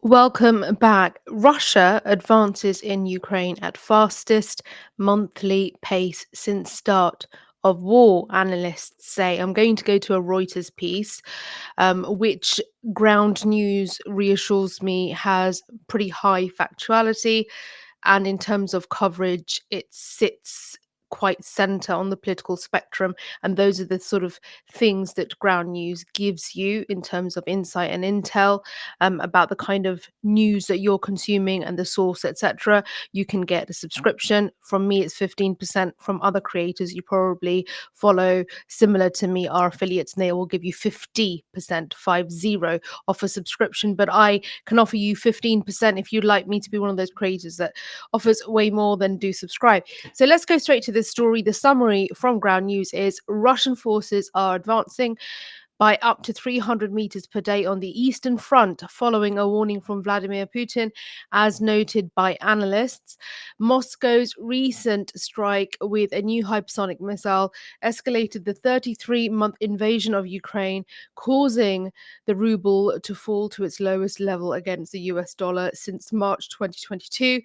Welcome back. Russia advances in Ukraine at fastest monthly pace since start of war, analysts say. I'm going to go to a Reuters piece, which ground news reassures me has pretty high factuality. And in terms of coverage, it sits quite center on the political spectrum. And those are the sort of things that ground news gives you in terms of insight and intel about the kind of news that you're consuming and the source, etc. You can get a subscription. From me, it's 15%. From other creators you probably follow similar to me are affiliates, and they will give you 50%, 50 off a subscription. But I can offer you 15% if you'd like me to be one of those creators that offers way more than do subscribe. So let's go straight to this story. The summary from ground news is Russian forces are advancing by up to 300 meters per day on the Eastern Front, following a warning from Vladimir Putin, as noted by analysts. Moscow's recent strike with a new hypersonic missile escalated the 33-month invasion of Ukraine, causing the ruble to fall to its lowest level against the US dollar since March 2022.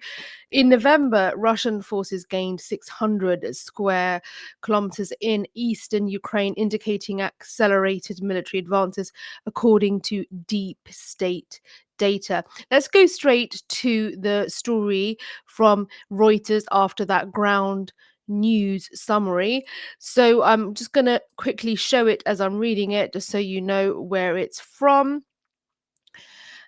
In November, Russian forces gained 600 square kilometers in eastern Ukraine, indicating accelerated military advances, according to deep state data. Let's go straight to the story from Reuters after that ground news summary. So I'm just going to quickly show it as I'm reading it, just so you know where it's from.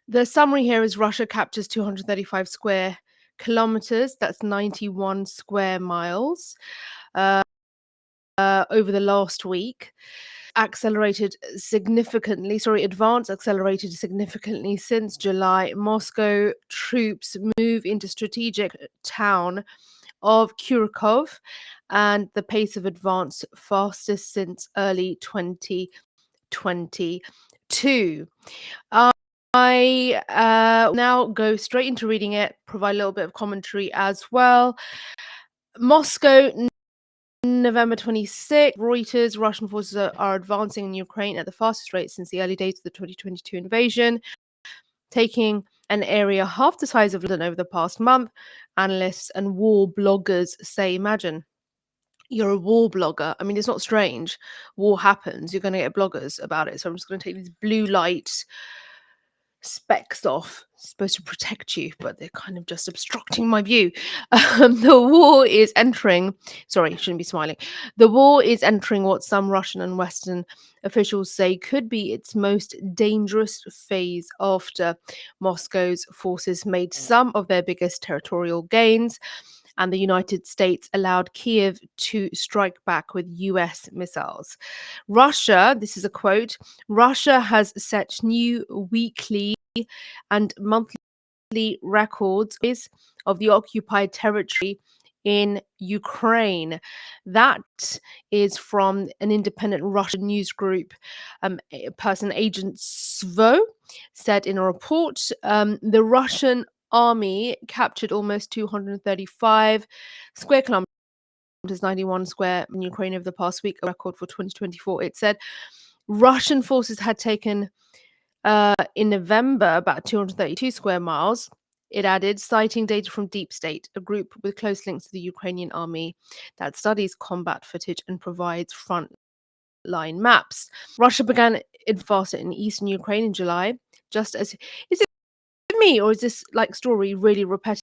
The summary here is Russia captures 235 square kilometers, that's 91 square miles, uh, over the last week. Advance accelerated significantly since July. Moscow troops move into strategic town of Kurikov, and the pace of advance fastest since early 2022. I now go straight into reading it, provide a little bit of commentary as well. Moscow, November 26th, Reuters, Russian forces are advancing in Ukraine at the fastest rate since the early days of the 2022 invasion, taking an area half the size of London over the past month. Analysts and war bloggers say, imagine you're a war blogger. I mean, it's not strange. War happens. You're going to get bloggers about it. So I'm just going to take these blue light specs off, supposed to protect you, but they're kind of just obstructing my view. The war is entering, sorry, shouldn't be smiling. The war is entering what some Russian and Western officials say could be its most dangerous phase after Moscow's forces made some of their biggest territorial gains, and the United States allowed Kiev to strike back with US missiles. Russia, this is a quote, Russia has set new weekly and monthly records of the occupied territory in Ukraine. That is from an independent Russian news group. Agent Svo said in a report, the Russian army captured almost 235 square kilometers, 91 square in Ukraine over the past week, a record for 2024. It said Russian forces had taken in November about 232 square miles. It added, citing data from Deep State, a group with close links to the Ukrainian army that studies combat footage and provides front-line maps. Russia began advance in eastern Ukraine in July, just as... Is it me, or is this like story really repetitive?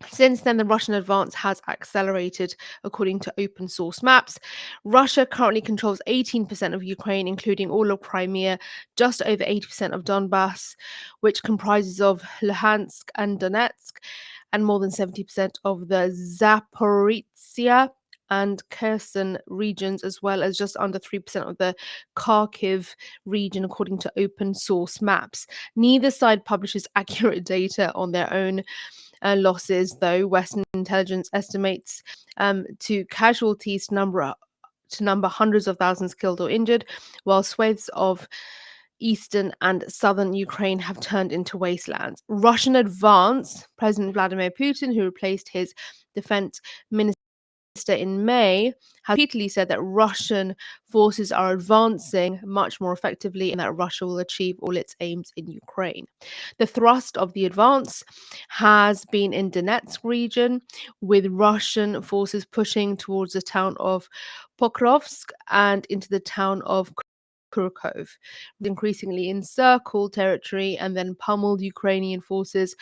Since then, the Russian advance has accelerated, according to open source maps. Russia currently controls 18% of Ukraine, including all of Crimea, just over 80% of Donbas, which comprises of Luhansk and Donetsk, and more than 70% of the Zaporizhia and Kherson regions, as well as just under 3% of the Kharkiv region, according to open source maps. Neither side publishes accurate data on their own losses, though. Western intelligence estimates to casualties to number hundreds of thousands killed or injured, while swathes of eastern and southern Ukraine have turned into wastelands. Russian advance, President Vladimir Putin, who replaced his defense minister Minister in May has repeatedly said that Russian forces are advancing much more effectively and that Russia will achieve all its aims in Ukraine. The thrust of the advance has been in Donetsk region, with Russian forces pushing towards the town of Pokrovsk and into the town of Kharkov, increasingly encircled territory and then pummeled Ukrainian forces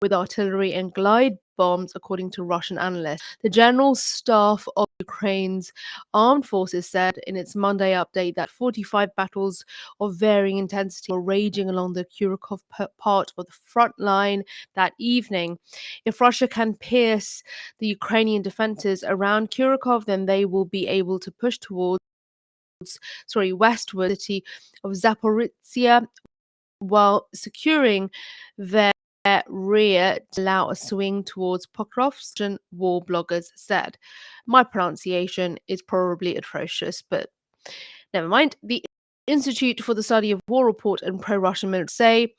with artillery and glide bombs, according to Russian analysts. The General Staff of Ukraine's armed forces said in its Monday update that 45 battles of varying intensity were raging along the Kharkov part of the front line that evening. If Russia can pierce the Ukrainian defenses around Kharkov, then they will be able to push towards westward city of Zaporizhia while securing their rear to allow a swing towards Pokrovsk, war bloggers said. My pronunciation is probably atrocious, but never mind. The Institute for the Study of War report and pro-Russian military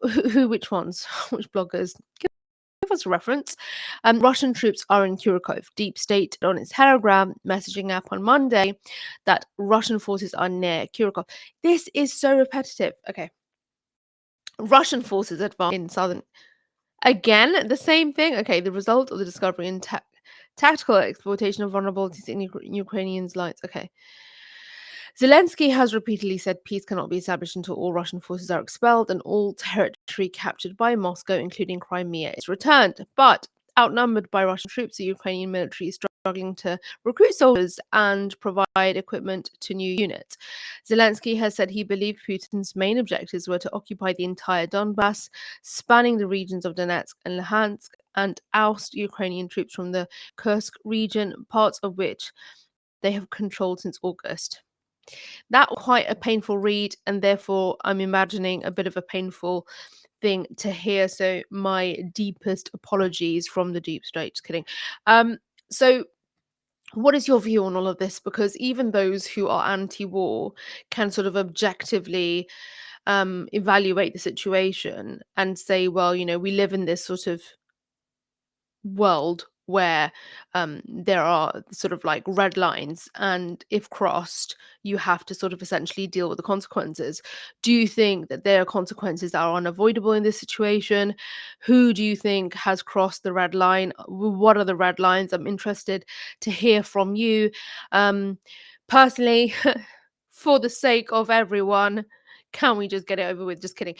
say, which ones? Which bloggers? Give us a reference. Russian troops are in Kharkov. Deep State on its Telegram messaging app on Monday that Russian forces are near Kharkov. This is so repetitive. Okay. Russian forces advance in southern. Again, the same thing. Okay, the result of the discovery and tactical exploitation of vulnerabilities in Ukrainians' lines. Okay. Zelensky has repeatedly said peace cannot be established until all Russian forces are expelled and all territory captured by Moscow, including Crimea, is returned. But outnumbered by Russian troops, the Ukrainian military is struggling to recruit soldiers and provide equipment to new units. Zelensky has said he believed Putin's main objectives were to occupy the entire Donbas, spanning the regions of Donetsk and Luhansk, and oust Ukrainian troops from the Kursk region, parts of which they have controlled since August. That was quite a painful read, and therefore I'm imagining a bit of a painful thing to hear. So my deepest apologies from the deep state. Just kidding. So what is your view on all of this? Because even those who are anti-war can sort of objectively evaluate the situation and say, well, we live in this sort of world where there are sort of like red lines, and if crossed, you have to sort of essentially deal with the consequences. Do you think that there are consequences that are unavoidable in this situation? Who do you think has crossed the red line? What are the red lines? I'm interested to hear from you. Personally, for the sake of everyone, can we just get it over with? Just kidding.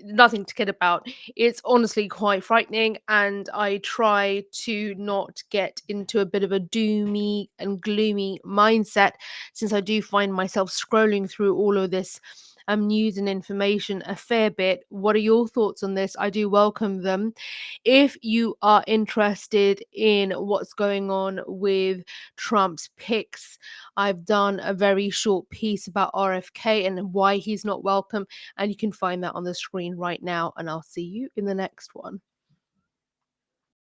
Nothing to kid about. It's honestly quite frightening, and I try to not get into a bit of a doomy and gloomy mindset, since I do find myself scrolling through all of this news and information a fair bit. What are your thoughts on this? I do welcome them. If you are interested in what's going on with Trump's picks, I've done a very short piece about RFK and why he's not welcome, and you can find that on the screen right now, and I'll see you in the next one.